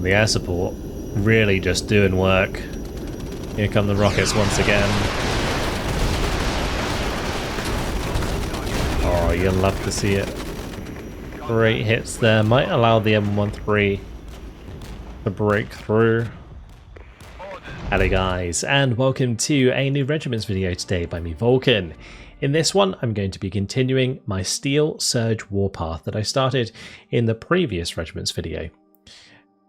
The air support really just doing work. Here come the rockets once again. Oh, you'll love to see it. Great hits there. Might allow the M13 to break through. Hello guys, and welcome to a new Regiments video today by me, Vulcan. In this one, I'm going to be continuing my Steel Surge warpath that I started in the previous Regiments video.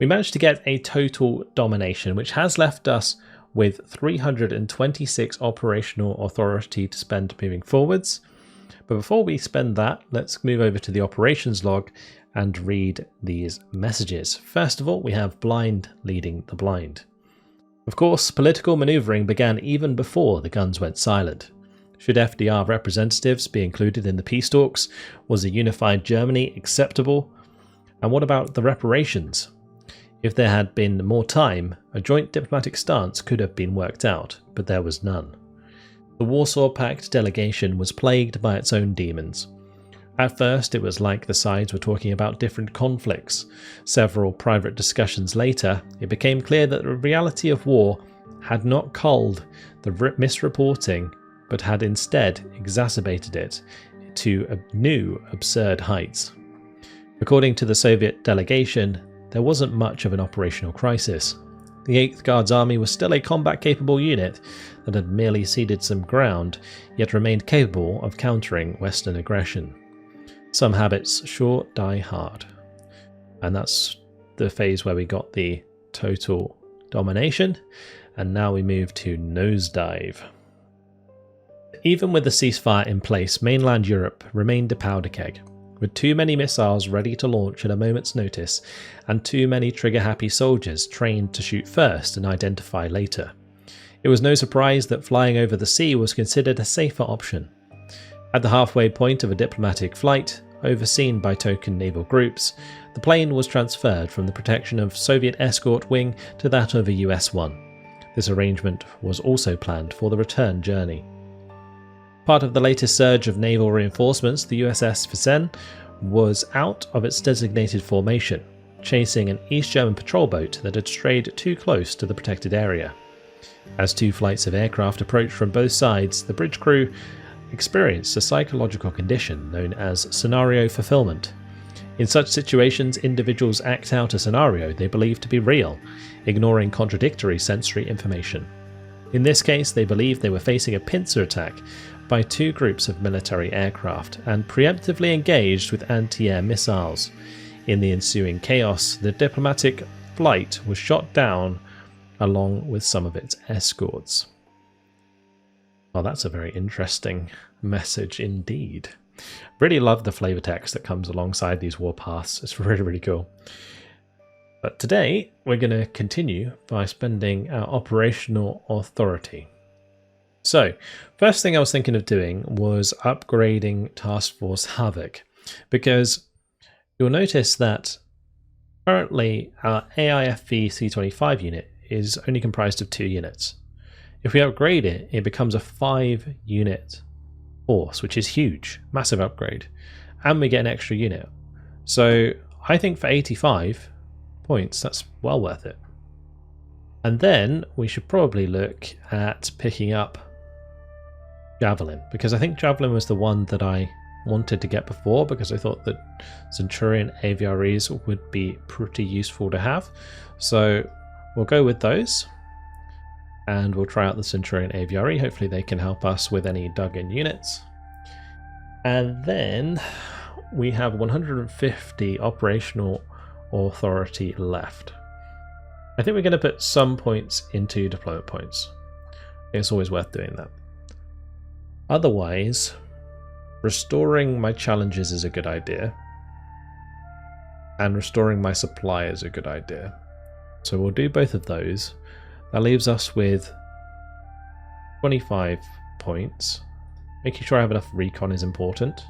We managed to get a total domination, which has left us with 326 operational authority to spend moving forwards. But before we spend that, let's move over to the operations log and read these messages. First of all, we have blind leading the blind. Of course, political manoeuvring began even before the guns went silent. Should FDR representatives be included in the peace talks? Was a unified Germany acceptable? And what about the reparations? If there had been more time, a joint diplomatic stance could have been worked out, but there was none. The Warsaw Pact delegation was plagued by its own demons. At first, it was like the sides were talking about different conflicts. Several private discussions later, it became clear that the reality of war had not culled the misreporting, but had instead exacerbated it to new absurd heights. According to the Soviet delegation, there wasn't much of an operational crisis. The 8th Guards Army was still a combat-capable unit that had merely ceded some ground, yet remained capable of countering Western aggression. Some habits sure die hard. And that's the phase where we got the total domination, and now we move to nosedive. Even with the ceasefire in place, mainland Europe remained a powder keg, with too many missiles ready to launch at a moment's notice, and too many trigger-happy soldiers trained to shoot first and identify later. It was no surprise that flying over the sea was considered a safer option. At the halfway point of a diplomatic flight, overseen by token naval groups, the plane was transferred from the protection of Soviet escort wing to that of a US one. This arrangement was also planned for the return journey. Part of the latest surge of naval reinforcements, the USS Visen was out of its designated formation, chasing an East German patrol boat that had strayed too close to the protected area. As two flights of aircraft approached from both sides, the bridge crew experienced a psychological condition known as scenario fulfillment. In such situations, individuals act out a scenario they believe to be real, ignoring contradictory sensory information. In this case, they believed they were facing a pincer attack by two groups of military aircraft and preemptively engaged with anti-air missiles. In the ensuing chaos, the diplomatic flight was shot down along with some of its escorts. Well, that's a very interesting message indeed. Really love the flavor text that comes alongside these warpaths. It's really, really cool. But today, we're going to continue by spending our operational authority. So, first thing I was thinking of doing was upgrading Task Force Havoc, because you'll notice that currently our AIFV C25 unit is only comprised of 2 units. If we upgrade it, it becomes a 5-unit force, which is huge, massive upgrade, and we get an extra unit. So I think for 85 points, that's well worth it. And then we should probably look at picking up Javelin, because I think Javelin was the one that I wanted to get before, because I thought that Centurion AVREs would be pretty useful to have. So we'll go with those. And we'll try out the Centurion AVRE. Hopefully they can help us with any dug-in units. And then we have 150 operational authority left. I think we're going to put some points into deployment points. It's always worth doing that. Otherwise, restoring my challenges is a good idea. And restoring my supply is a good idea. So we'll do both of those. That leaves us with 25 points. Making sure I have enough recon is important.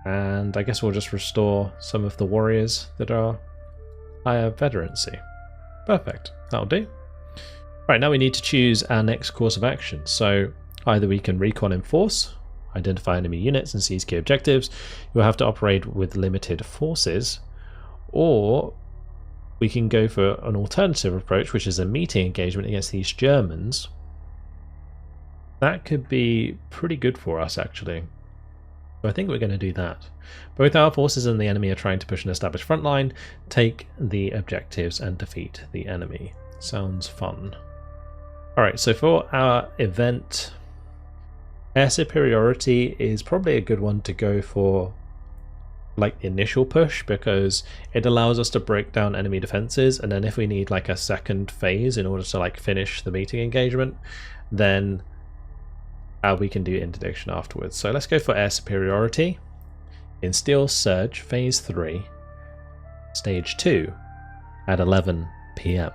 And I guess we'll just restore some of the warriors that are higher veterancy. Perfect, that'll do. Right, now we need to choose our next course of action. So either we can recon enforce, identify enemy units and seize key objectives. You'll have to operate with limited forces, Or we can go for an alternative approach, which is a meeting engagement against these Germans. That could be pretty good for us, actually. So I think we're going to do that. Both our forces and the enemy are trying to push an established front line, take the objectives and defeat the enemy. Sounds fun. Alright, so for our event, air superiority is probably a good one to go for, like the initial push, because it allows us to break down enemy defenses, and then if we need like a second phase in order to like finish the meeting engagement, then we can do interdiction afterwards. So let's go for air superiority in Steel Surge Phase 3, Stage 2 at 11 PM.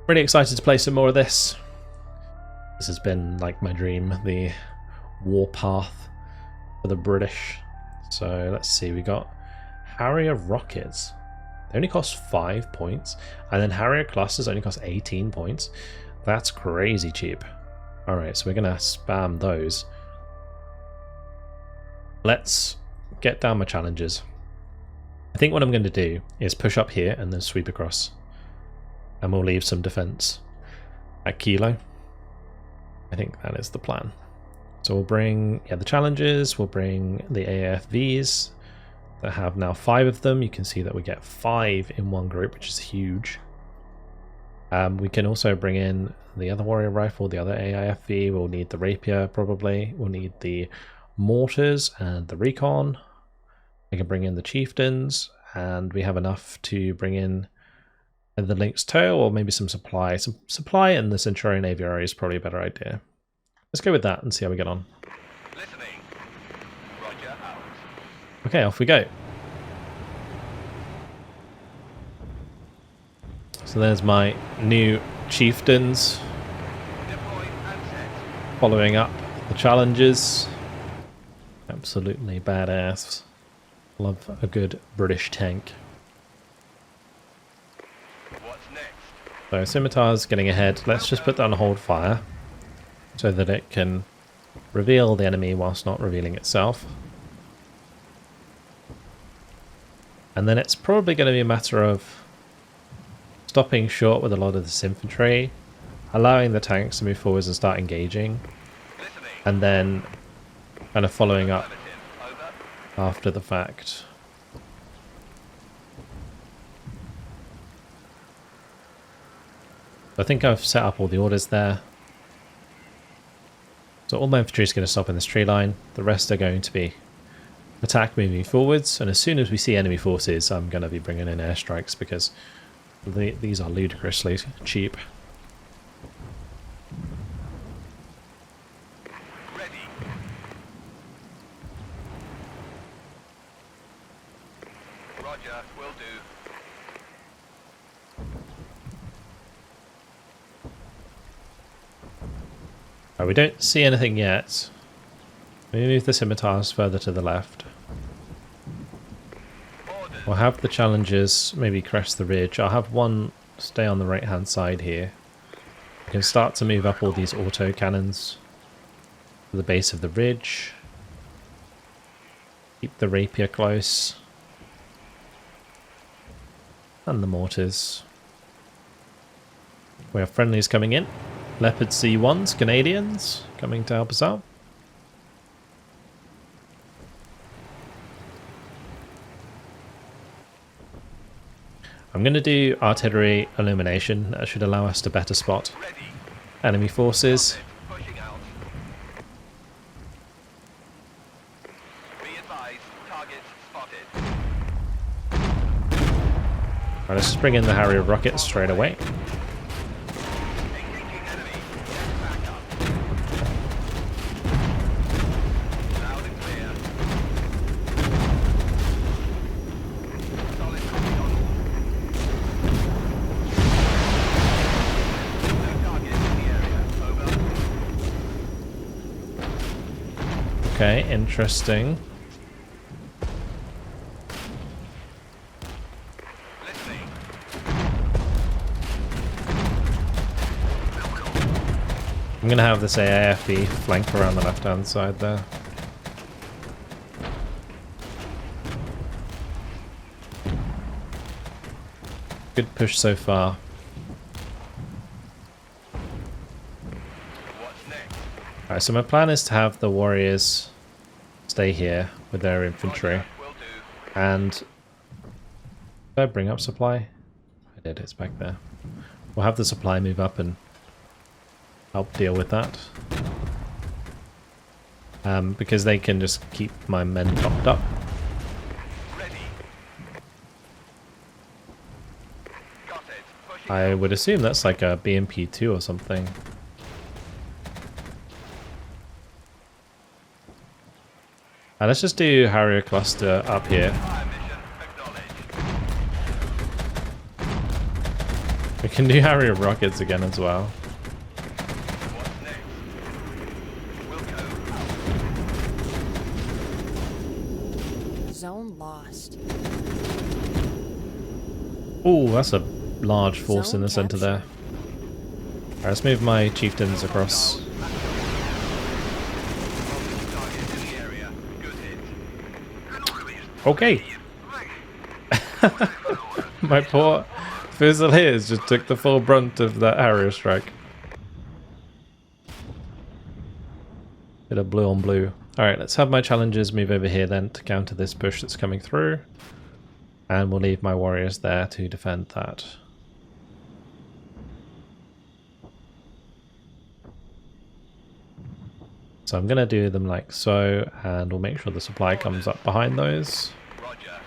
Really excited to play some more of this. This has been like my dream, the warpath for the British. So let's see, we got Harrier rockets. They only cost 5 points, and then Harrier clusters only cost 18 points. That's crazy cheap. Alright, so we're gonna spam those. Let's get down my challenges. I think what I'm going to do is push up here and then sweep across. And we'll leave some defense at Kilo. I think that is the plan. So we'll bring the challenges, we'll bring the AFVs that have now 5 of them. You can see that we get 5 in one group, which is huge. We can also bring in the other warrior rifle, the other AIFV. We'll need the rapier probably. We'll need the mortars and the recon. We can bring in the chieftains, and we have enough to bring in the Lynx Tail, or maybe some supply. Some supply and the Centurion Aviary is probably a better idea. Let's go with that and see how we get on. Listening. Roger out. Okay, off we go. So there's my new chieftains following up the challenges. Absolutely badass. Love a good British tank. What's next? So Scimitar's getting ahead. Let's just put that on hold fire so that it can reveal the enemy whilst not revealing itself. And then it's probably going to be a matter of stopping short with a lot of this infantry, allowing the tanks to move forwards and start engaging, and then kind of following up after the fact. I think I've set up all the orders there. So all my infantry is going to stop in this tree line. The rest are going to be attack moving forwards, and as soon as we see enemy forces, I'm going to be bringing in airstrikes because these are ludicrously cheap. Ready. Roger, will do. Right, we don't see anything yet. Let me move the scimitars further to the left. We'll have the challengers maybe crest the ridge. I'll have one stay on the right hand side here. We can start to move up all these auto cannons to the base of the ridge. Keep the rapier close. And the mortars. We have friendlies coming in. Leopard C1s, Canadians, coming to help us out. I'm going to do artillery illumination. That should allow us to better spot enemy forces. Pushing out. Be advised, targets spotted. Right, let's just bring in the Harrier rockets straight away. Engaging enemy. Get back up. Loud and clear. Solid copy on. No target in the area. Over. Okay, interesting. Listening. I'm going to have this AIFB flank around the left hand side there. Good push so far. What's next? Alright, so my plan is to have the warriors stay here with their infantry. Roger, will do. And did I bring up supply? I did, it's back there. We'll have the supply move up and help deal with that. Because they can just keep my men topped up. Ready. Got it. Pushing I out. would assume that's like a BMP-2 or something. Let's just do Harrier cluster up here. Fire mission acknowledged. We can do Harrier rockets again as well. What's next? Wilco. Zone lost. Oh, that's a large force in Zone the center capture. there. Alright, let's move my chieftains across. Target in the area. Good hit. Okay. My poor Fusiliers just took the full brunt of that Harrier strike. Bit of blue on blue. Alright, let's have my challengers move over here then to counter this push that's coming through. And we'll leave my warriors there to defend that. So I'm going to do them like so, and we'll make sure the supply comes up behind those. Roger.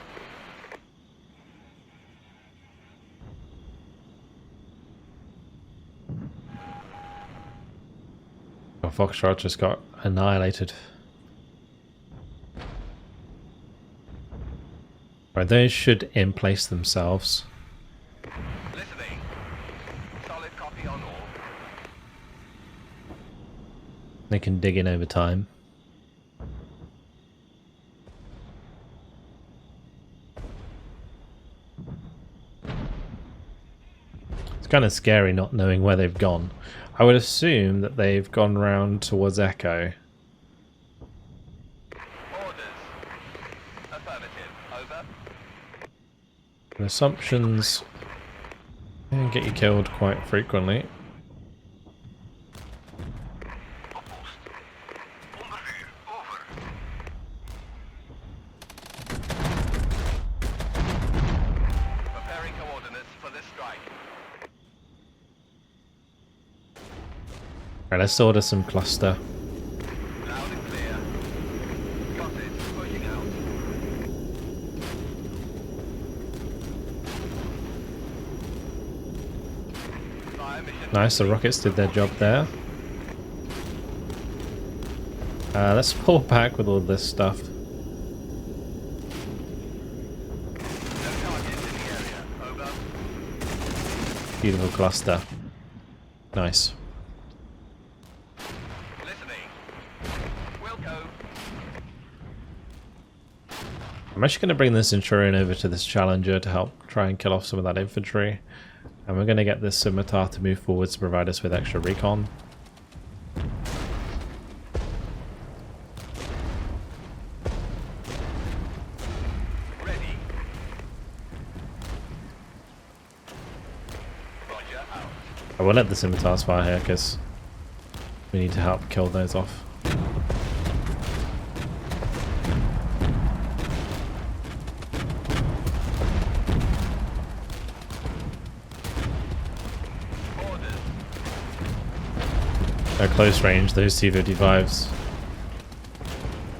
Oh, Foxtrot just got annihilated. Right, those should in place themselves. Listening. Solid copy on all. They can dig in over time. It's kind of scary not knowing where they've gone. I would assume that they've gone round towards Echo. Orders. Affirmative. Over. And assumptions can get you killed quite frequently. Preparing coordinates for this strike. Right, let's order some cluster. Loud and clear. Got it. Pushing out. Fire mission. Nice, the rockets did their job there. Let's pull back with all this stuff. No targets in the area. Over. Beautiful cluster. Nice. Listening. Wilco. I'm actually going to bring this Centurion over to this Challenger to help try and kill off some of that infantry. And we're going to get this Scimitar to move forwards to provide us with extra recon. Ready. Roger out. I will let the Scimitars fire here because we need to help kill those off. Orders. At close range, those T-55s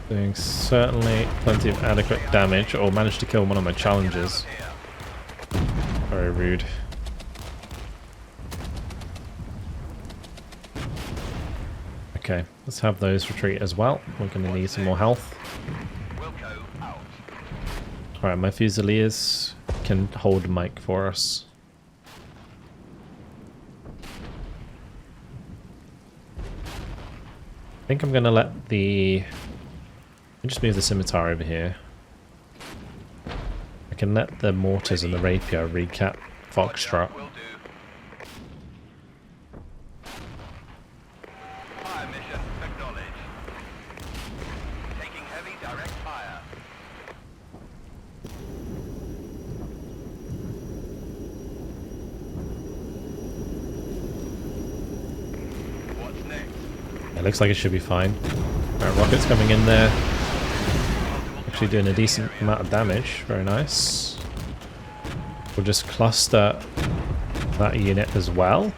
doing certainly plenty of adequate damage, or managed to kill one of my Challengers. Here. Very rude. Okay, let's have those retreat as well. We're going to need some more health. Wilco out. Alright, my Fusiliers can hold Mike for us. I think I'm going to let the... just move the Scimitar over here. I can let the Mortars and the Rapier recap Foxtrot. Will do. Fire mission acknowledged. Taking heavy direct fire. looks like it should be fine. Alright, rockets coming in there. Actually doing a decent amount of damage. Very nice. We'll just cluster that unit as well.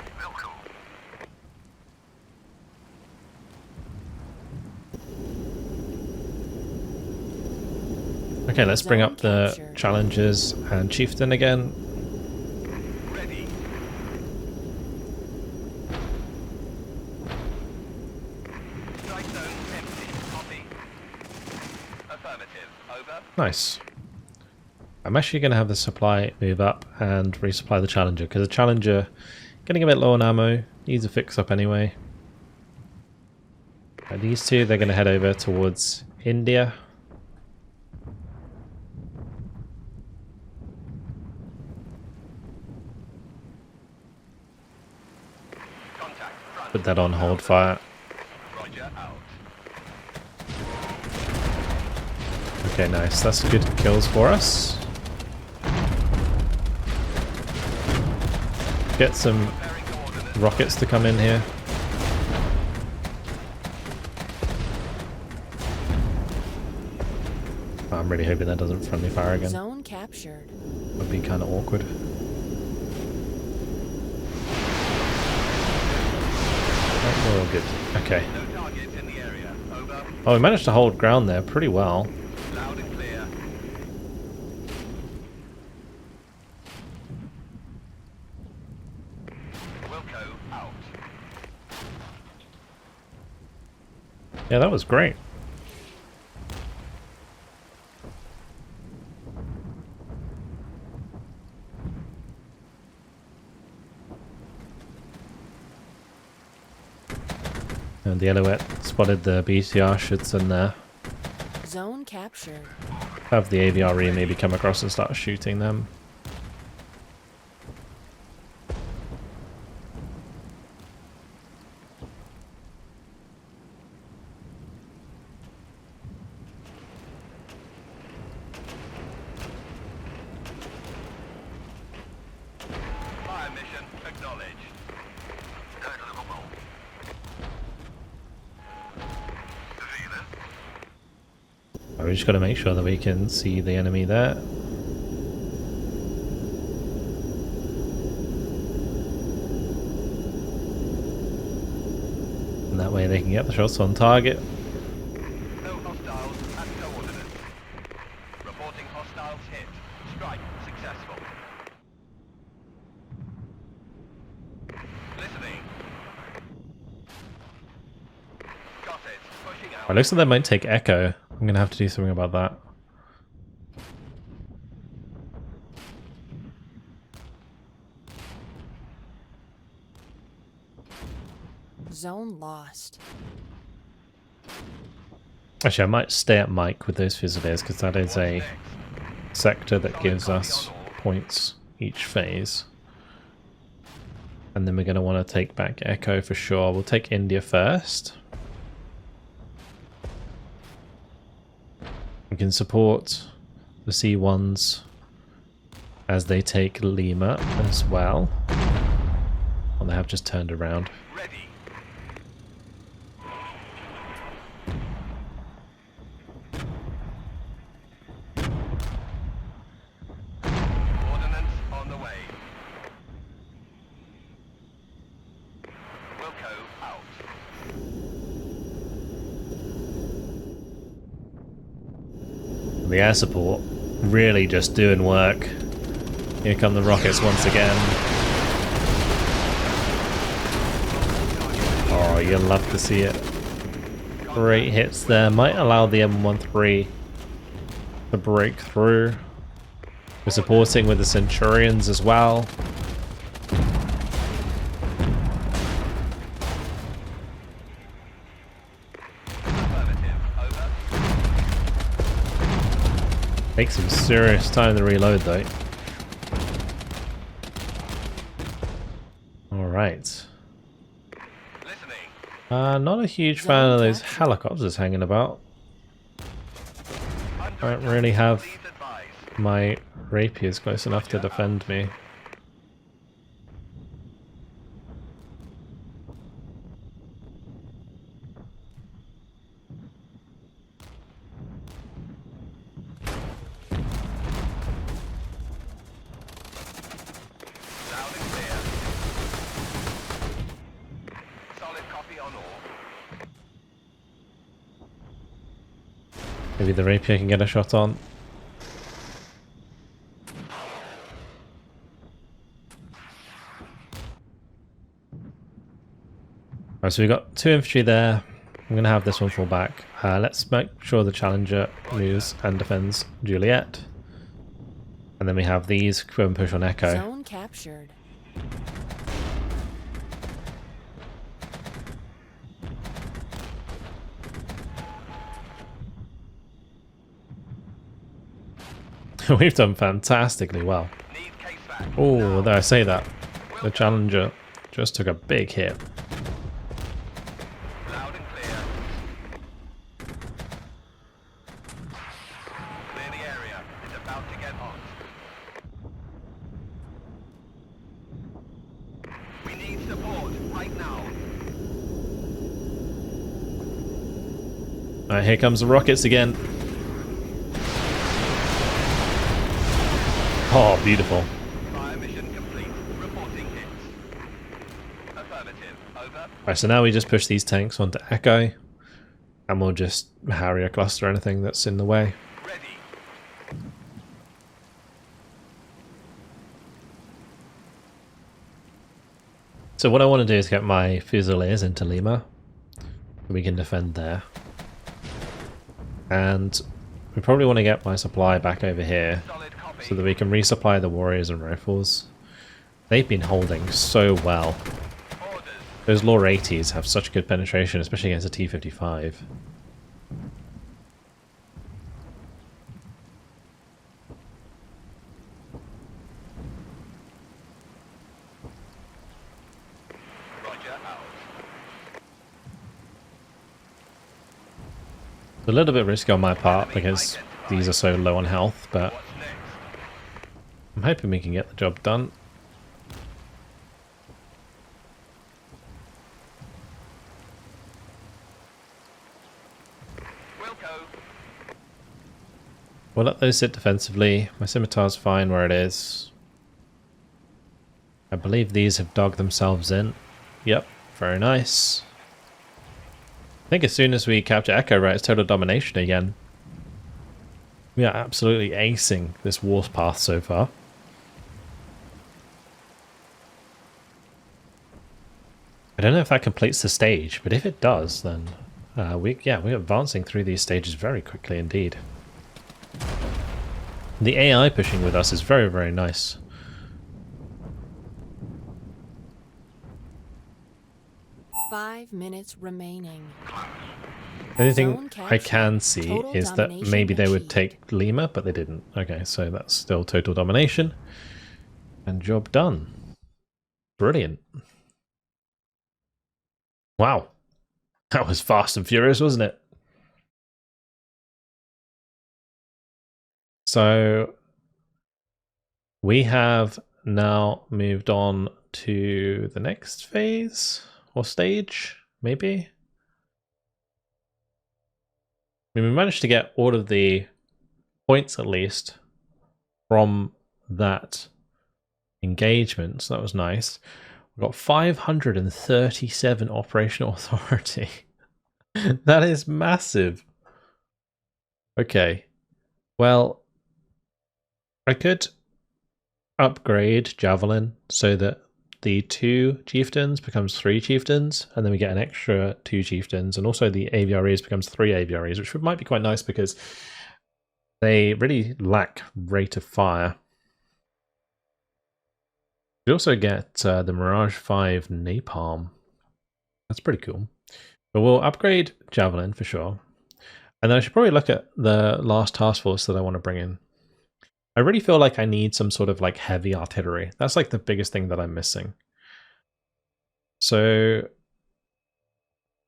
Okay, let's bring up the challengers and chieftain again. Ready. Strike zone empty. Copy. Affirmative. Over. Nice. I'm actually going to have the supply move up and resupply the challenger, because the challenger getting a bit low on ammo, needs a fix up anyway. These two, they're going to head over towards India. Contact. Front. Put that on hold fire. Roger. Out. Okay, nice. That's good kills for us. Get some Preparing coordinates. rockets to come in here. I'm really hoping that doesn't friendly fire again. Zone captured. Would be kind of awkward. Oh, we're all good. Okay. No targets in the area. Over. Oh, we managed to hold ground there pretty well. Loud and clear. Wilco out. Yeah, that was great. And the Alouette spotted the BTR shits in there. Zone captured. Have the AVRE maybe come across and start shooting them. Fire mission acknowledged. We just got to make sure that we can see the enemy there. And that way they can get the shots on target. No hostiles at coordinates. Reporting hostiles hit. Strike successful. Listening. Got it. Pushing out. It looks like they might take Echo. I'm going to have to do something about that. Zone lost. Actually, I might stay at Mike with those Fusiliers, because that is a Next. sector that gives us points each phase. And then we're going to want to take back Echo for sure. We'll take India first. We can support the C1s as they take Lima as well. Oh, they have just turned around. Ready. Ordnance on the way. Wilco out. The air support really just doing work. Here come the rockets once again. Oh, you'll love to see it. Great hits there. Might allow the M13 to break through. We're supporting with the Centurions as well. Affirmative. Over. Takes some serious time to reload though. Alright. Listening. Not a huge fan of those helicopters hanging about. I don't really have Please advise. my rapiers close enough to defend me. Maybe the rapier can get a shot on. Alright, so we've got 2 infantry there. I'm going to have this one fall back. Let's make sure the Challenger moves and defends Juliet. And then we have these go and push on Echo. Zone captured. We've done fantastically well. Need case back. Oh, there I say that. The Challenger just took a big hit. Loud and clear. Clear the area. It's about to get hot. We need support right now. Alright, here comes the rockets again. Oh, beautiful. Fire mission complete. Reporting hits. Affirmative. Over. Right, so now we just push these tanks onto Echo, and we'll just Harrier cluster anything that's in the way. Ready. So what I want to do is get my Fusiliers into Lima. We can defend there. And we probably want to get my supply back over here, Solid copy. so that we can resupply the warriors and rifles. They've been holding so well. Orders. Those Law 80s have such good penetration, especially against a T-55. Roger out. A little bit risky on my part because these are so low on health, but What's next? I'm hoping we can get the job done. Wilco. We'll let those sit defensively. My scimitar's fine where it is. I believe these have dogged themselves in. Yep, very nice. I think as soon as we capture Echo, right, it's total domination again. We are absolutely acing this war's path so far. I don't know if that completes the stage, but if it does, then we're advancing through these stages very quickly indeed. The AI pushing with us is very, very nice. Five minutes remaining. The only Zone thing I captured. can see Total is that domination maybe they would achieved. take Lima, but they didn't. Okay, so that's still total domination. And job done. Brilliant. Wow. That was fast and furious, wasn't it? So we have now moved on to the next phase or stage, maybe. I mean, we managed to get all of the points at least from that engagement, so that was nice. We've got 537 operational authority. That is massive. Okay, well, I could upgrade Javelin so that the 2 chieftains becomes 3 chieftains, and then we get an extra 2 chieftains, and also the AVREs becomes 3 AVREs, which might be quite nice because they really lack rate of fire. We also get the Mirage 5 Napalm. That's pretty cool. But we'll upgrade Javelin for sure. And then I should probably look at the last task force that I want to bring in. I really feel like I need some sort of like heavy artillery. That's like the biggest thing that I'm missing. So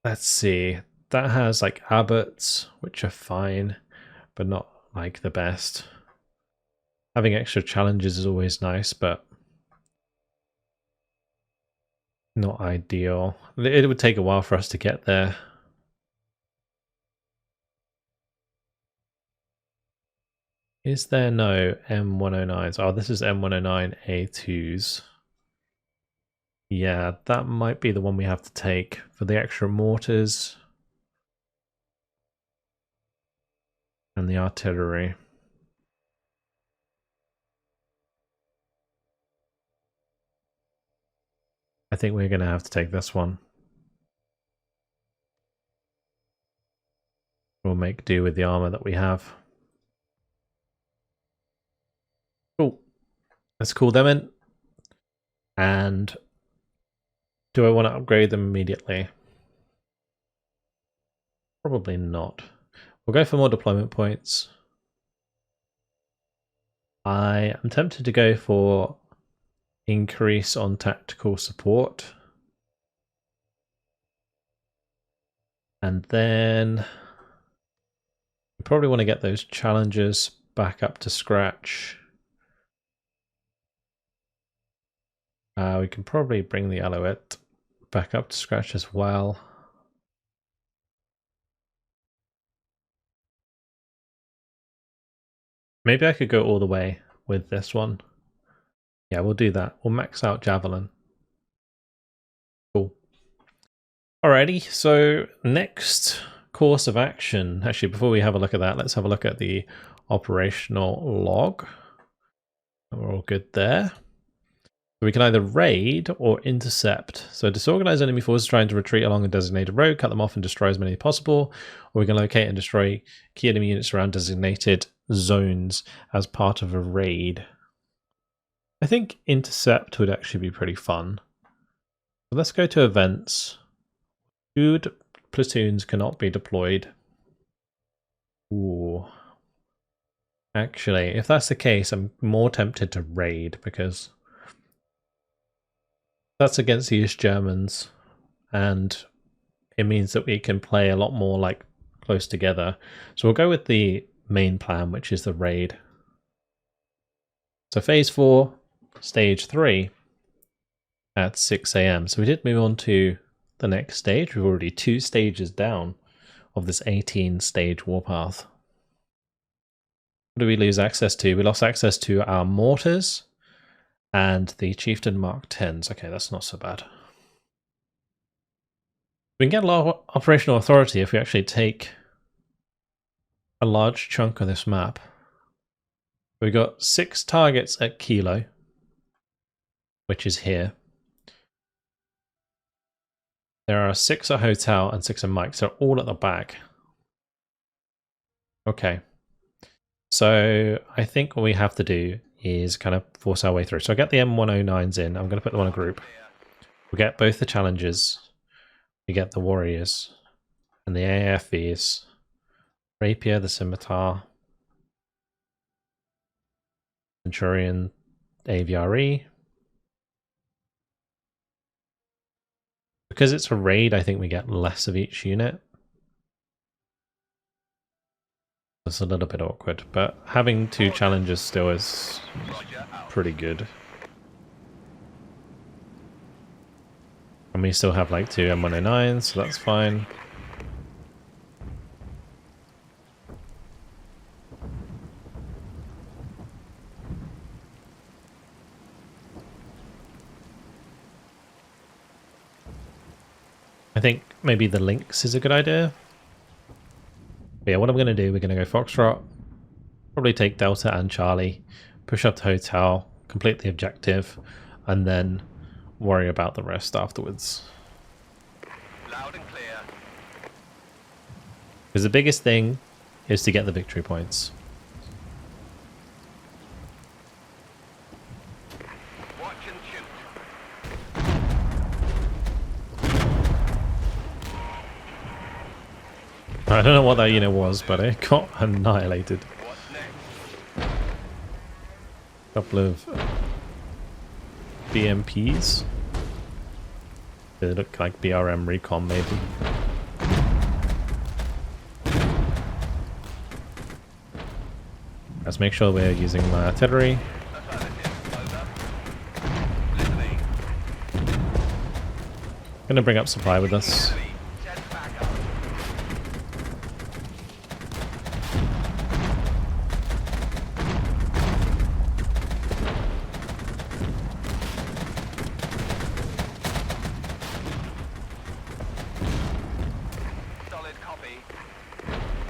let's see. That has like Abbots, which are fine, but not like the best. Having extra challenges is always nice, but not ideal. It would take a while for us to get there. Is there no M109s? Oh, this is M109A2s. Yeah, that might be the one we have to take for the extra mortars. and the artillery. I think we're going to have to take this one. We'll make do with the armor that we have. Cool. Let's call them in. And do I want to upgrade them immediately? Probably not. We'll go for more deployment points. I am tempted to go for increase on tactical support. And then we probably want to get those challengers back up to scratch. We can probably bring the Alouette back up to scratch as well. Maybe I could go all the way with this one. Yeah, we'll do that. We'll max out Javelin. Cool. Alrighty, so next course of action. Actually, before we have a look at that, let's have a look at the operational log. We're all good there. We can either raid or intercept. So disorganize enemy forces trying to retreat along a designated road, cut them off and destroy as many as possible. Or we can locate and destroy key enemy units around designated zones as part of a raid. I think intercept would actually be pretty fun. So let's go to events. 2 platoons cannot be deployed. Ooh. Actually, if that's the case, I'm more tempted to raid because that's against the East Germans, and it means that we can play a lot more like close together. So we'll go with the main plan, which is the raid. So phase 4, stage 3 at 6 AM. So we did move on to the next stage. We're already 2 stages down of this 18-stage warpath. What do we lose access to? We lost access to our mortars and the Chieftain Mark 10s. Okay, that's not so bad. We can get a lot of operational authority if we actually take a large chunk of this map. We got 6 targets at Kilo, which is here. There are 6 at Hotel and 6 at Mike's. They're all at the back. Okay. So I think what we have to do is kind of force our way through. So I get the M109s in. I'm going to put them on a group. We get both the challengers. We get the warriors and the AFVs. Rapier, the scimitar. Centurion, AVRE. Because it's a raid, I think we get less of each unit. It's a little bit awkward, but having 2 challengers still is pretty good. And we still have like 2 M109s, so that's fine. I think maybe the Lynx is a good idea. But yeah, what I'm going to do, we're going to go Foxtrot, probably take Delta and Charlie, push up to Hotel, complete the objective, and then worry about the rest afterwards. Loud and clear. Because the biggest thing is to get the victory points. Watch and shoot. I don't know what that unit was, but it got annihilated. What's next? Couple of BMPs. They look like BRM recon maybe. Let's make sure we're using my artillery. Affirmative. Over. Listening. Gonna bring up supply with us. Enemy. Send back up. Solid copy.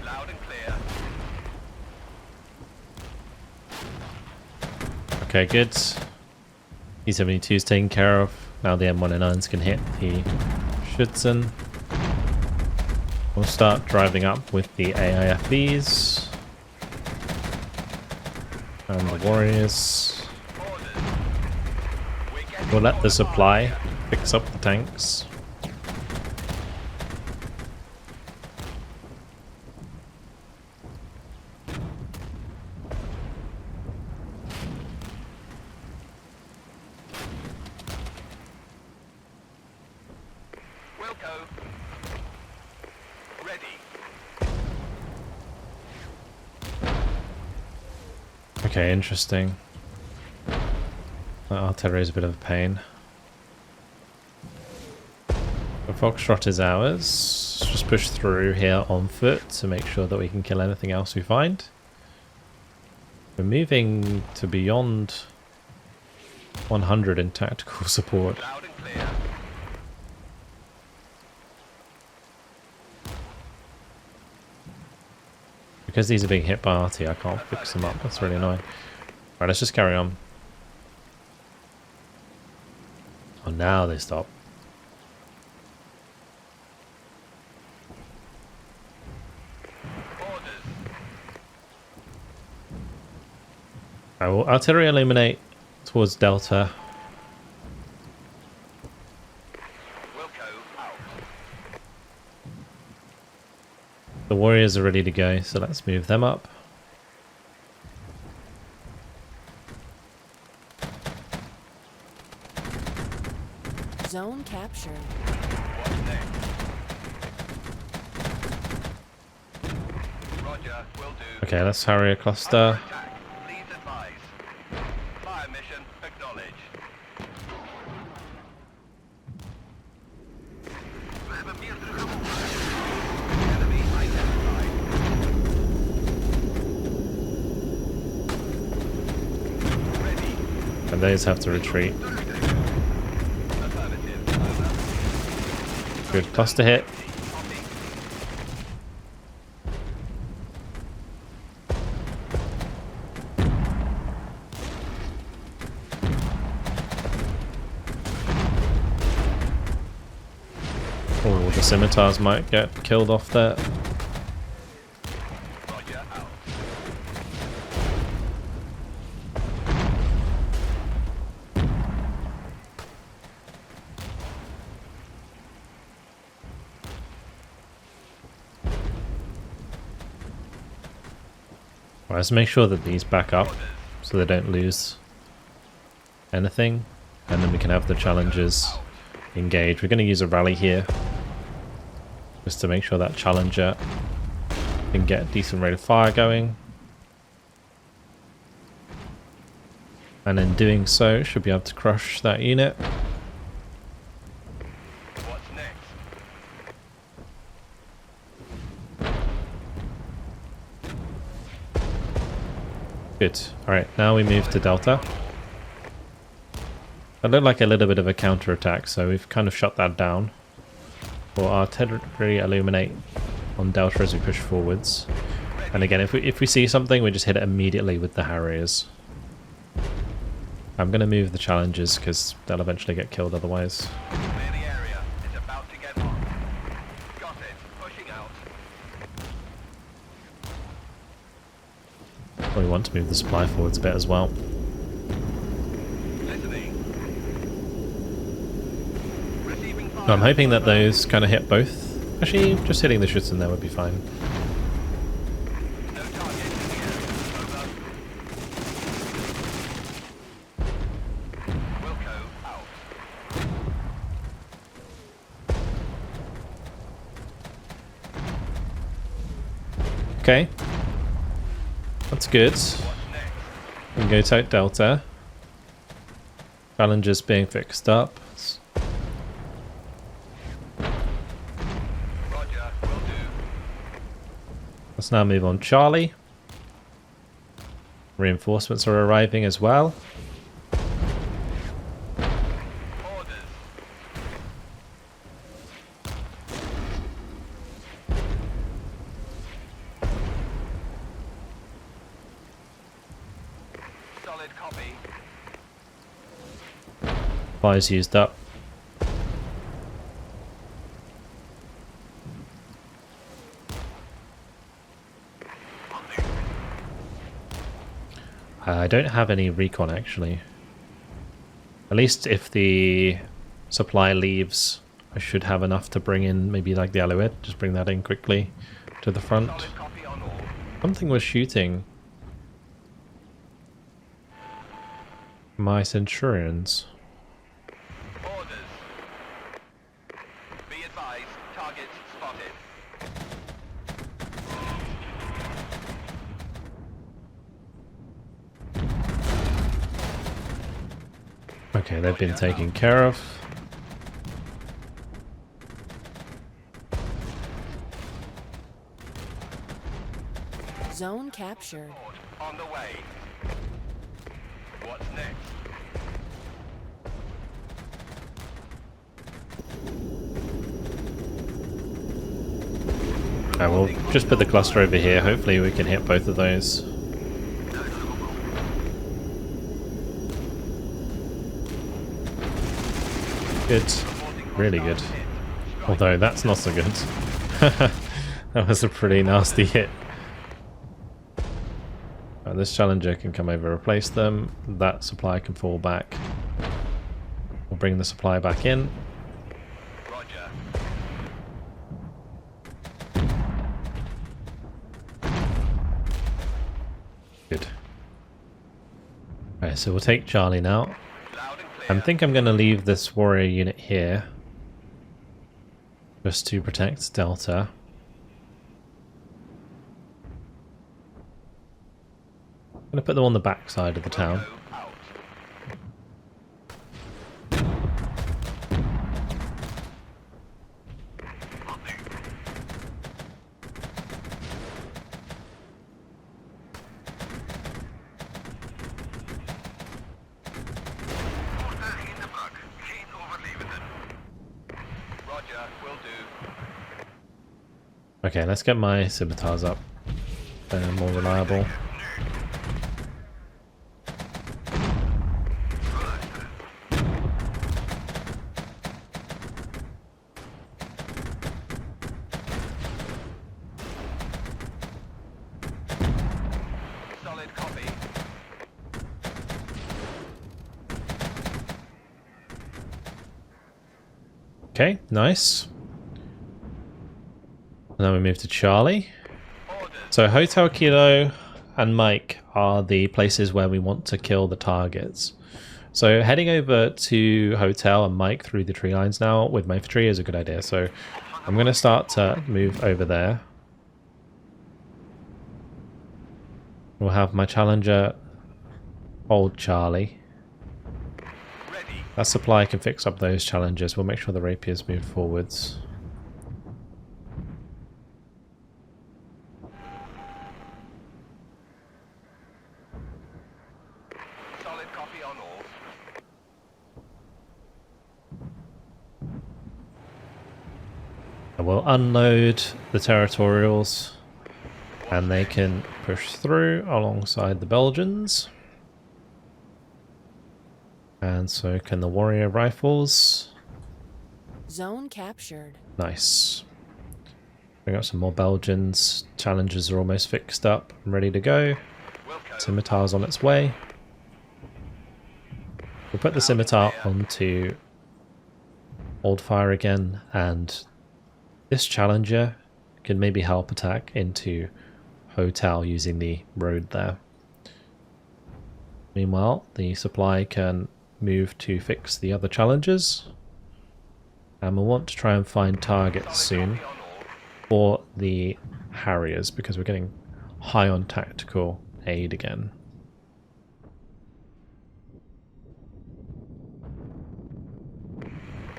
Loud and clear. Okay, good. E-72 is taken care of. Now the M109s can hit the Schützen. We'll start driving up with the AIFVs. And the Warriors. We'll let the supply fix up the tanks. Wilco. Ready. Okay, interesting. That artillery is a bit of a pain. The Foxtrot is ours. Just push through here on foot to make sure that we can kill anything else we find. We're moving to beyond 100 in tactical support. Loud and clear. Because these are being hit by RT, I can't fix them up. That's really annoying. Right, let's just carry on. Oh, now they stop. Orders. I will artillery illuminate towards Delta. Wilco out. The Warriors are ready to go, so let's move them up. Zone captured. What's next? Roger, will do. Okay, let's Harrier cluster. Attack. Please advise. Fire mission acknowledged. Enemy identified. Ready. And those have to retreat. Affirmative. Over. Good cluster hit. Copy. Oh, the scimitars might get killed off there. Roger out. Right, let's make sure that these back up so they don't lose anything. And then we can have the challengers engage. We're going to use a rally here just to make sure that challenger can get a decent rate of fire going. And in doing so, should be able to crush that unit. What's next? Good. Alright, now we move to Delta. That looked like a little bit of a counter-attack, so we've kind of shut that down. We'll artillery illuminate on Delta as we push forwards. And again, if we see something, we just hit it immediately with the Harriers. I'm going to move the Challengers because they'll eventually get killed otherwise. Clear the area. It's about to get hot. Got it. Pushing out. We want to move the supply forwards a bit as well. Listening. Receiving fire. So I'm hoping that those kind of hit both. Actually, just hitting the Schützen there would be fine. No target in the area. Over. Wilco out. Okay. That's good. What's next? We can go take Delta. Challengers being fixed up. Roger, will do. Let's now move on Charlie. Reinforcements are arriving as well. Orders. Solid Solid copy. Fire's used up. I don't have any recon actually. At least if the supply leaves, I should have enough to bring in maybe like the Alouette. Just bring that in quickly to the front. Solid copy on all. Something was shooting my Centurions. Orders. Be advised, targets spotted. Okay, they've been taken care of. Zone captured. On the way. What's next? I will just put the cluster over here. Hopefully we can hit both of those. Good. Really good. Although that's not so good. That was a pretty nasty hit. This Challenger can come over, replace them. That supply can fall back. We'll bring the supply back in. Roger. Good. Alright, so we'll take Charlie now. Loud and clear. I think I'm going to leave this warrior unit here. Just to protect Delta. I'm going to put them on the back side of the town. Out. Roger, will do. Okay, let's get my scimitars up. They're more reliable. Solid copy. Okay, nice. And then we move to Charlie. Orders. So Hotel Kilo and Mike are the places where we want to kill the targets. So heading over to Hotel and Mike through the tree lines now with my infantry is a good idea. So I'm going to start to move over there. We'll have my Challenger hold Charlie. Ready. That supply can fix up those Challengers. We'll make sure the Rapiers move forwards. Solid copy on all. I will unload the Territorials and they can push through alongside the Belgians. And so can the Warrior Rifles. Zone captured. Nice. Bring up some more Belgians. Challengers are almost fixed up and ready to go. Wilco. Scimitar's on its way. We'll put the Scimitar onto Old Fire again, and this Challenger can maybe help attack into Hotel using the road there. Meanwhile, the supply can move to fix the other Challengers. And we'll want to try and find targets soon Copy on all. for the Harriers, because we're getting high on tactical aid again.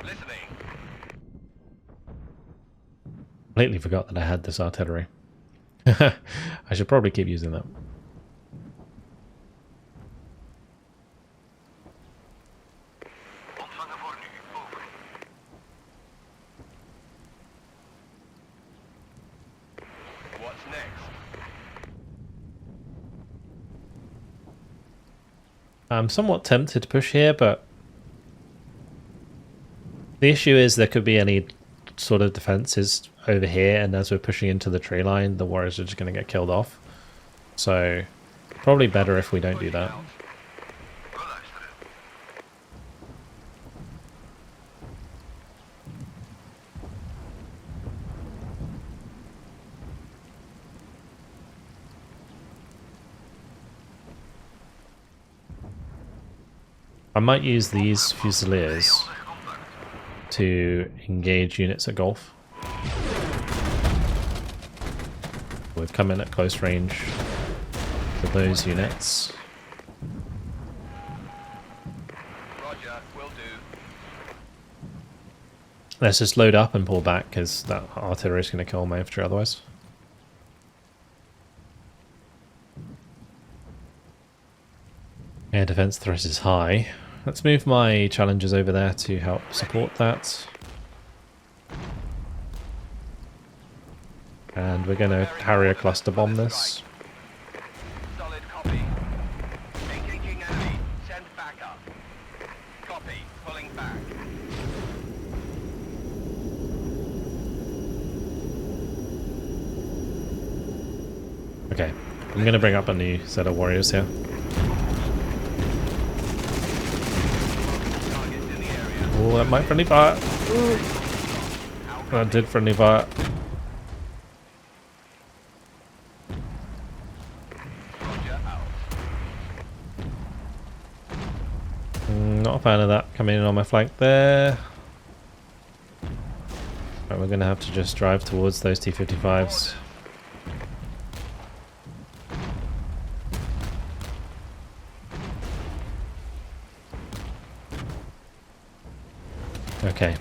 Listening. Completely forgot that I had this artillery. I should probably keep using that. Ontvangen voor nu. Over. What's next? I'm somewhat tempted to push here, but the issue is there could be any sort of defenses over here, and as we're pushing into the tree line, the warriors are just going to get killed off. So probably better if we don't do that. I might use these Fusiliers to engage units at Gulf. We've come in at close range for those units. Roger, will do. Let's just load up and pull back, because that artillery is going to kill my infantry otherwise. Air defense threat is high. Let's move my challengers over there to help support that. And we're going to Harrier cluster bomb this. Solid copy. Engaging enemy. Send backup. Copy. Pulling back. Okay, I'm going to bring up a new set of warriors here. Targets in the area. Oh, that might friendly fire. That did friendly fire. Roger out. Not a fan of that coming in on my flank there. Right, we're going to have to just drive towards those T-55s. Okay,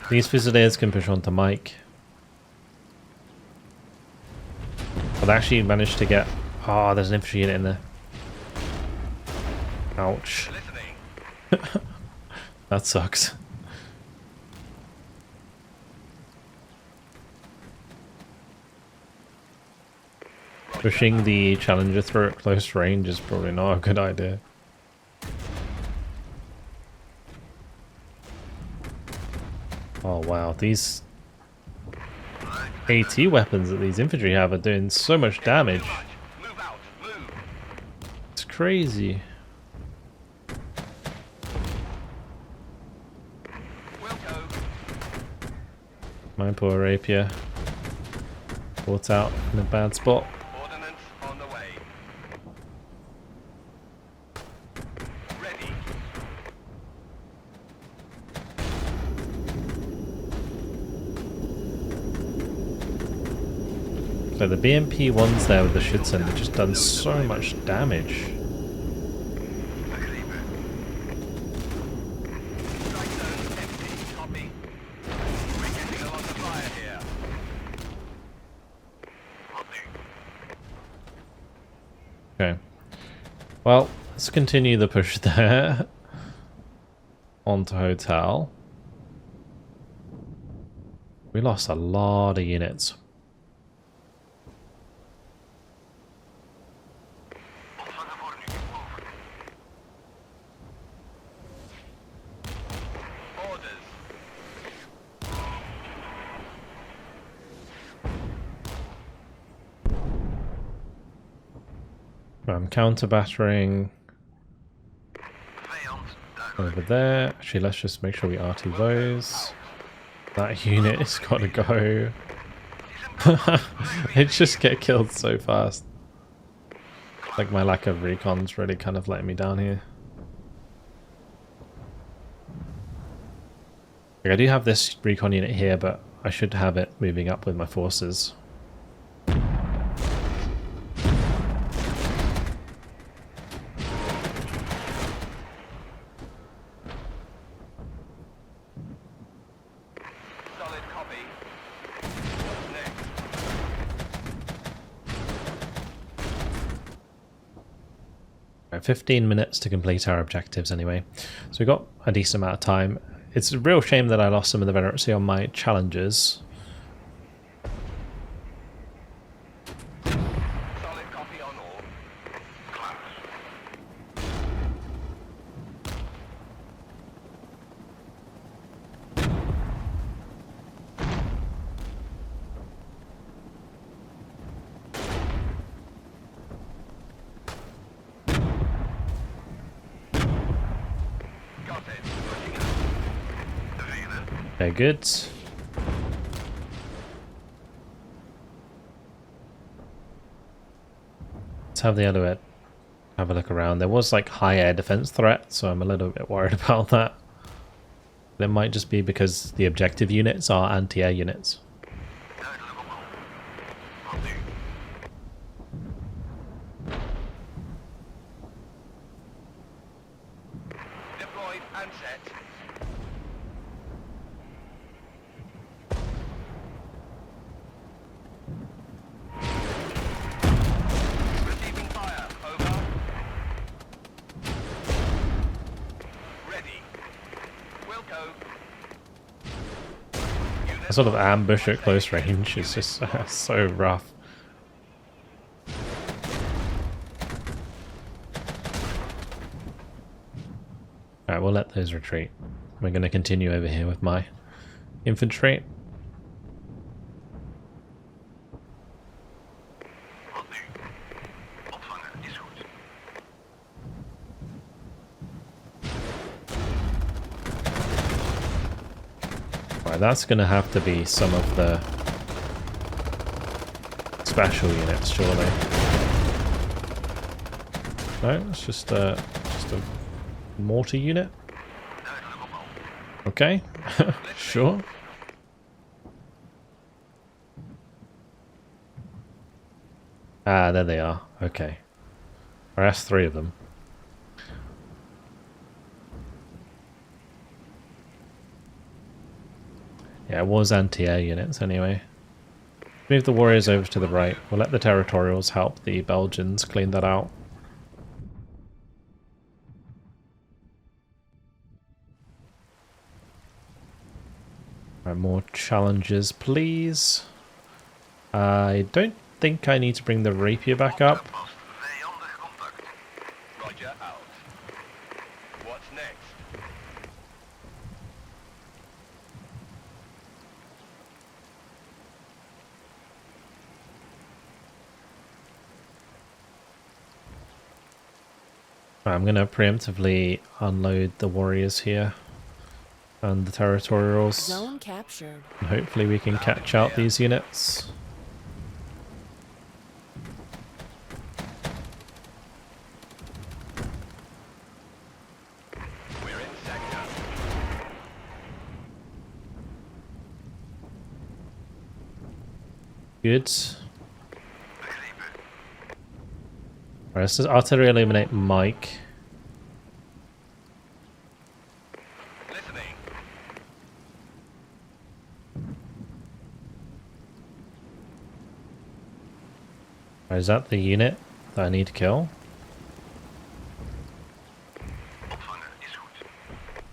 these Fusiliers can push on to Mike. I've actually managed to get... Oh, there's an infantry unit in there. Ouch. Listening. That sucks. Pushing the Challenger through at close range is probably not a good idea. Oh wow, these AT weapons that these infantry have are doing so much damage. Move out. Move. It's crazy. We'll go. My poor rapier. Caught out in a bad spot. Ordnance on the way. Ready. So the BMP ones there with the Schützen have just done so much damage. Strike zone empty. Copy. We're getting along the fire here. Okay. Well, let's continue the push there. Onto Hotel. We lost a lot of units. Orders. I'm counter-battering over there. Actually, let's just make sure we RT those. That unit has got to go. It just get killed so fast. Like my lack of recon's really kind of letting me down here. Like I do have this recon unit here, but I should have it moving up with my forces. Solid copy. Next. Right, 15 minutes to complete our objectives anyway. So we've got a decent amount of time. It's a real shame that I lost some of the veterancy on my challenges. Solid copy on all. Okay, good. Let's have the other bit. Have a look around. There was like high air defense threat, so I'm a little bit worried about that. It might just be because the objective units are anti-air units. Deployed and set. Receiving fire. Over. Ready. Wilco. A sort of ambush at close range is just so rough. Alright, we'll let those retreat. We're going to continue over here with my infantry. Right, that's going to have to be some of the special units, surely. No, it's just a mortar unit. Okay, sure. Ah, there they are. Okay. Or that's 3 of them. Yeah, it was anti-air units anyway. Move the warriors over to the right. We'll let the territorials help the Belgians clean that out. Right, more challenges, please. I don't think I need to bring the rapier back up. Roger out. What's next? I'm going to preemptively unload the warriors here and the territorials. Zone captured. And hopefully we can catch out these units. We're in sector. Good. Alright, let's just artillery eliminate Mike. Listening. Is that the unit that I need to kill?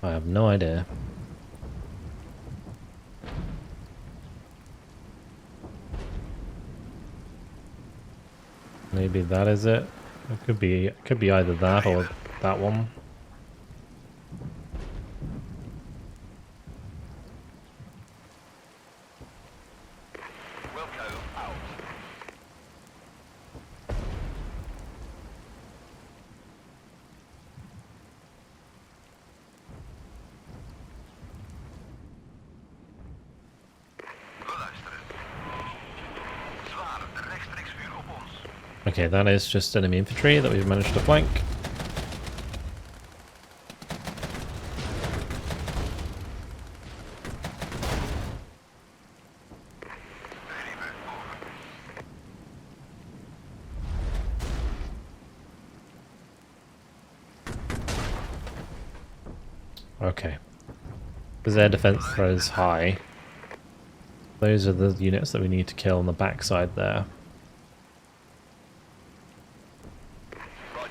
I have no idea. Maybe that is it. It could be either that or that one. Wilco out. Okay, that is just enemy infantry that we've managed to flank. Okay. Because their defense threat is high. Those are the units that we need to kill on the backside there. Roger.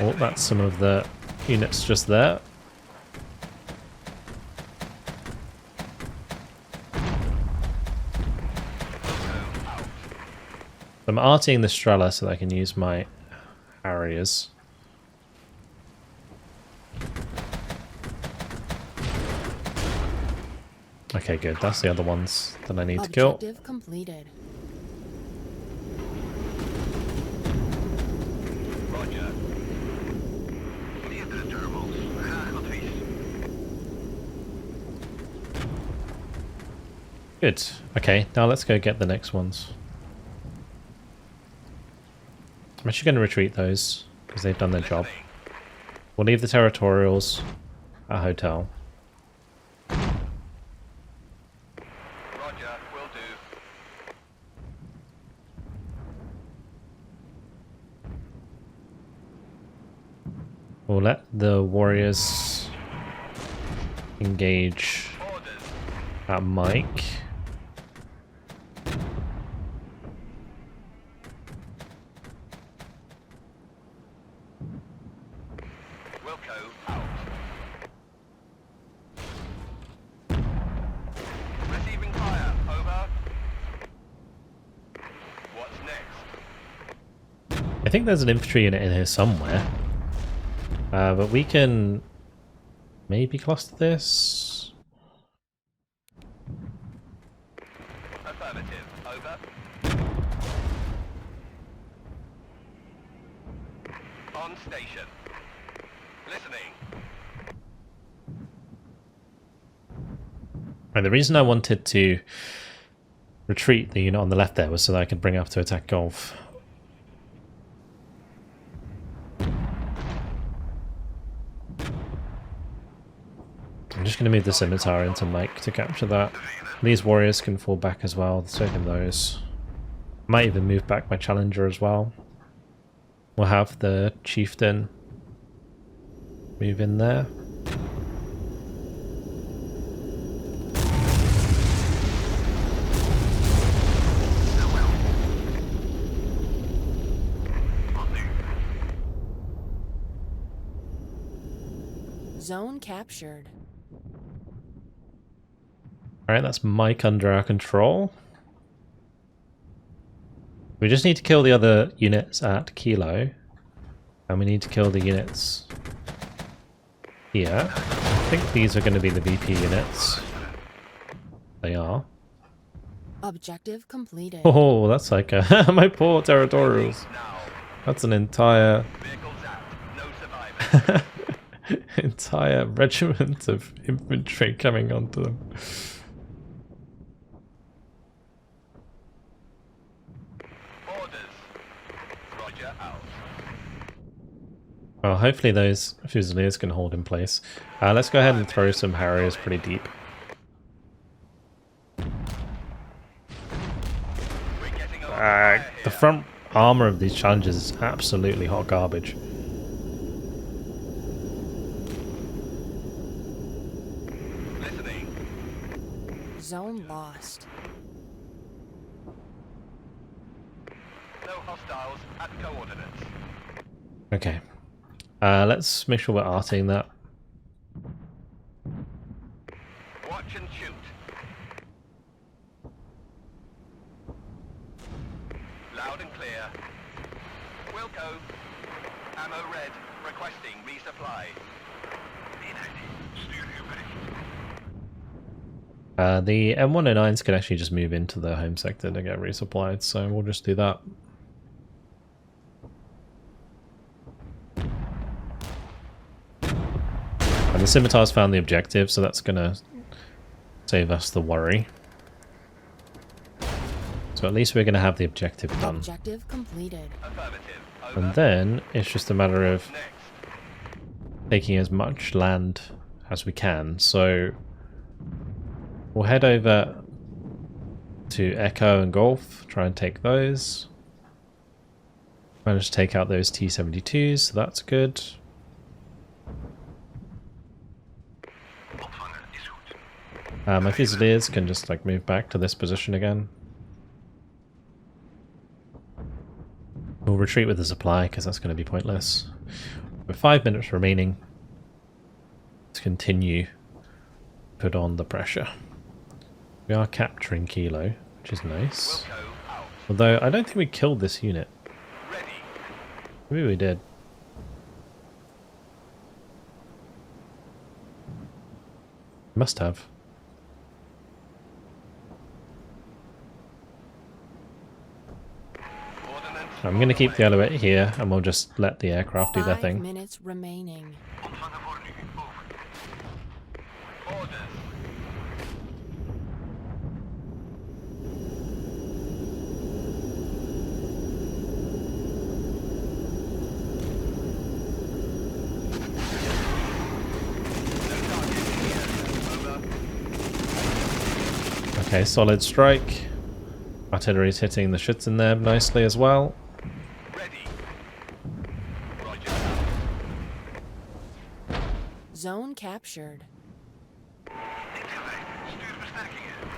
Oh, that's some of the units just there. I'm arting the Strela so that I can use my Harriers. Okay, good. That's the other ones that I need to kill. Objective completed. Good. Okay, now let's go get the next ones. I'm actually going to retreat those, because they've done their job. We'll leave the territorials at hotel. Roger, will do. We'll let the warriors engage Orders. at Mike. Wilco out. Receiving fire. Over. What's next? I think there's an infantry unit in here somewhere. But we can maybe cluster this. Affirmative. Over. On station. Listening. And the reason I wanted to retreat the unit on the left there was so that I could bring up to attack Gulf. I'm just going to move the scimitar into Mike to capture that. These warriors can fall back as well, so can those. Might even move back my challenger as well. We'll have the chieftain move in there. Zone captured. Alright, that's Mike under our control. We just need to kill the other units at Kilo. And we need to kill the units here. I think these are going to be the VP units. They are. Objective completed. Oh, that's like a my poor territorials. Now. That's an entire Vehicles out. No survivors. entire regiment of infantry coming onto them. Orders. Roger out. Well, hopefully those Fusiliers can hold in place. Let's go ahead and throw some Harriers pretty deep. We're getting over fire The here. front armor of these challenges is absolutely hot garbage. Listening. Zone lost. No hostiles at coordinates. Okay. Let's make sure we're arting that. Watch and shoot. Loud and clear. Wilco. Ammo red. Requesting resupply. The M109s can actually just move into the home sector to get resupplied, so we'll just do that. And the Scimitar's found the objective, so that's gonna save us the worry. So at least we're gonna have the objective done. Objective completed. Affirmative. Over. And then it's just a matter of Next. taking as much land as we can. So we'll head over to Echo and Golf, try and take those. Managed to take out those T-72s, so that's good. My Fusiliers can just like move back to this position again. We'll retreat with the supply because that's going to be pointless. With 5 minutes remaining, let's continue to put on the pressure. We are capturing Kilo, which is nice. Wilco out. Although I don't think we killed this unit. Ready. Maybe we did. Must have. Ordnance. I'm going to keep the elevator here and we'll just let the aircraft do their 5 thing. minutes remaining. Orders. Okay, solid strike. Artillery's hitting the Schützennerb nicely as well. Ready. Roger. Zone captured. Ingeleid. Stuur versterkingen.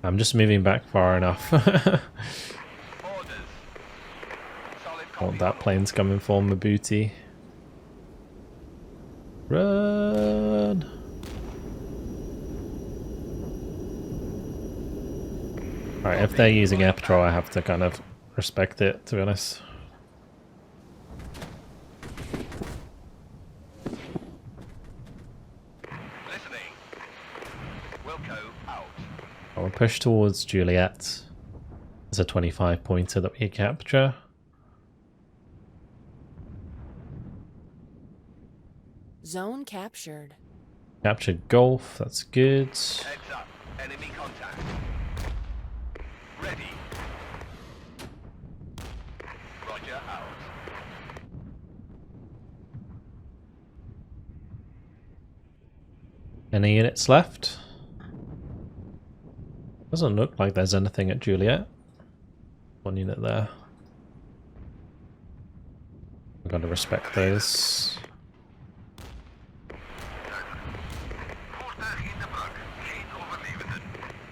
I'm just moving back far enough. Orders. Solid Oh, copy. that plane's coming for my booty. Run! Alright, if they're using air patrol, I have to kind of respect it, to be honest. Listening. Wilco out. I'll push towards Juliet. There's a 25 pointer that we capture. Zone captured. Captured Golf, that's good. Heads up. Enemy contact. Ready. Roger out. Any units left? Doesn't look like there's anything at Juliet. One unit there. I've got to respect those. Voertuig in de brak. Geen overlevenden.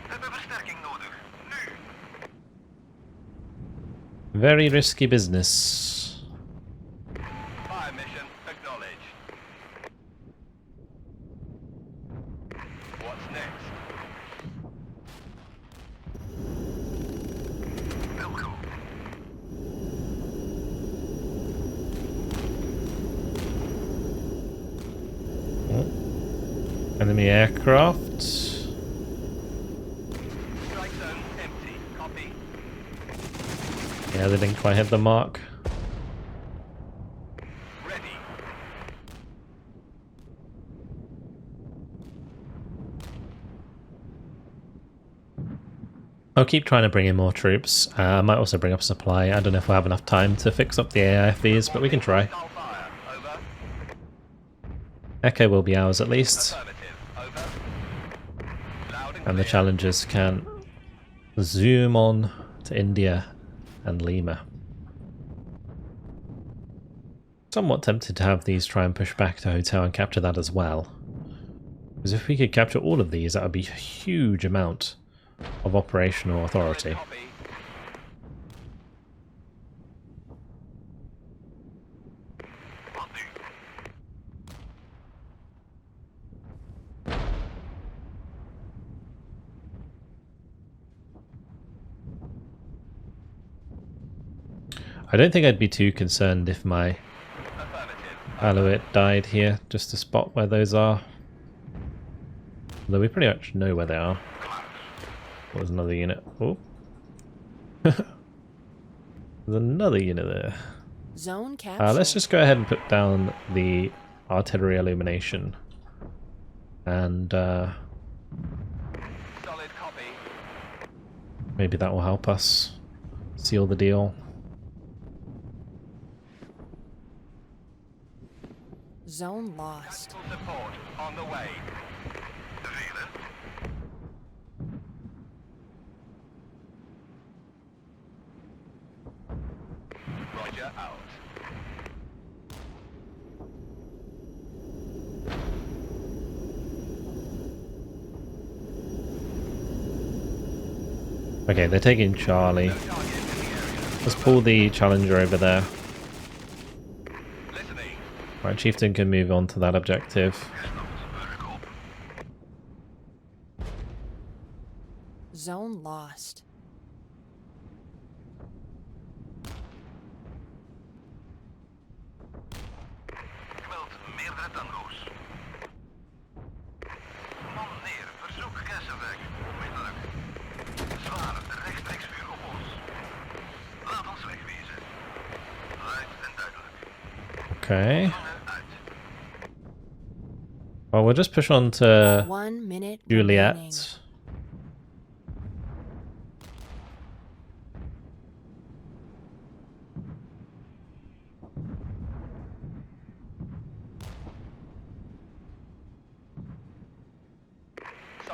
Hebben versterking nodig. Nu. Very risky business. Fire mission acknowledged. What's next? Wilco. Enemy aircraft. Strike zone empty. Copy. Yeah, they didn't quite hit the mark. Ready. I'll keep trying to bring in more troops. I might also bring up supply. I don't know if we'll have enough time to fix up the AIFVs, but we can try. Missile fire. Over. Echo will be ours at least. Affirmative. Over. Loud and And the clear. challengers can zoom on to India and Lima. Somewhat tempted to have these try and push back to Hotel and capture that as well. Because if we could capture all of these, that would be a huge amount of operational authority. Copy. Wat nu? I don't think I'd be too concerned if my Affirmative. Alouette died here, just to spot where those are. Although we pretty much know where they are. There's another unit. Oh. There's another unit there. Zone captured. Let's just go ahead and put down the artillery illumination. And Solid copy. maybe that will help us seal the deal. Zone lost. Tactical support on the way. Velen. Roger out. Okay, they're taking Charlie. No target in the area. Let's pull the Challenger over there. Listening. Right, Chieftain can move on to that objective. Zone lost. Gemeld meerdere tango's. Man neer, verzoek Kessenweg. Onmiddellijk. Zware, rechtstreeks vuur op ons. Laat ons wegwezen. Luid en duidelijk. Okay. Lange uit. Well, we'll just push on to 1 minute remaining. Juliet.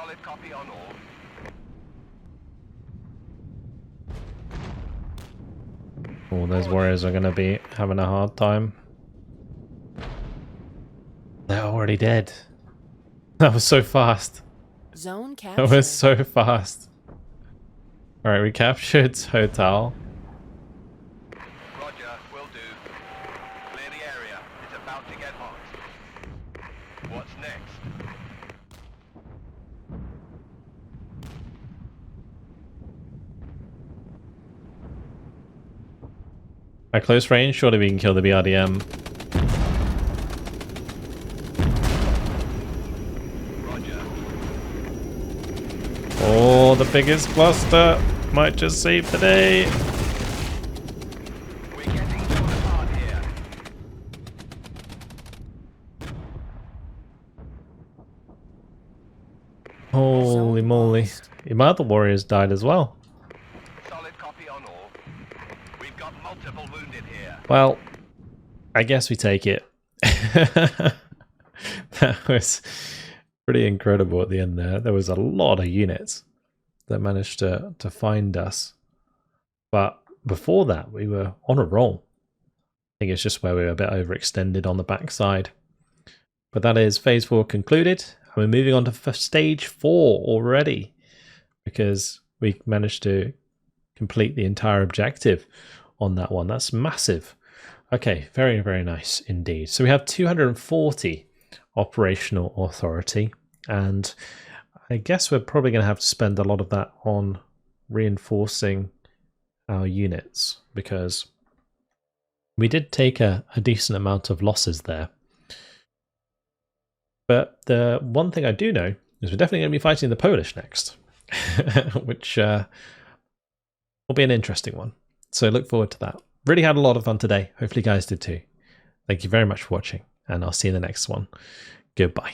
Solid copy on all. Oh, those warriors are going to be having a hard time. They're already dead. That was so fast. Zone That captured. was so fast. Alright, we captured Hotel. Roger, will do. Clear the area. It's about to get hot. What's next? At close range, surely we can kill the BRDM. Roger. Oh, the biggest cluster might just save the day. We're getting torn apart here. Holy Zone moly. lost. The amount of warriors died as well. Solid copy on all. We've got multiple wounded here. Well, I guess we take it. That was pretty incredible at the end there. There was a lot of units that managed to find us. But before that, we were on a roll. I think it's just where we were a bit overextended on the backside. But that is phase 4 concluded. And we're moving on to stage 4 already, because we managed to complete the entire objective on that one. That's massive. Okay, very, very nice indeed. So we have 240 operational authority, and I guess we're probably going to have to spend a lot of that on reinforcing our units, because we did take a decent amount of losses there. But the one thing I do know is we're definitely going to be fighting the Polish next, which will be an interesting one. So look forward to that. Really had a lot of fun today. Hopefully you guys did too. Thank you very much for watching, and I'll see you in the next one. Goodbye.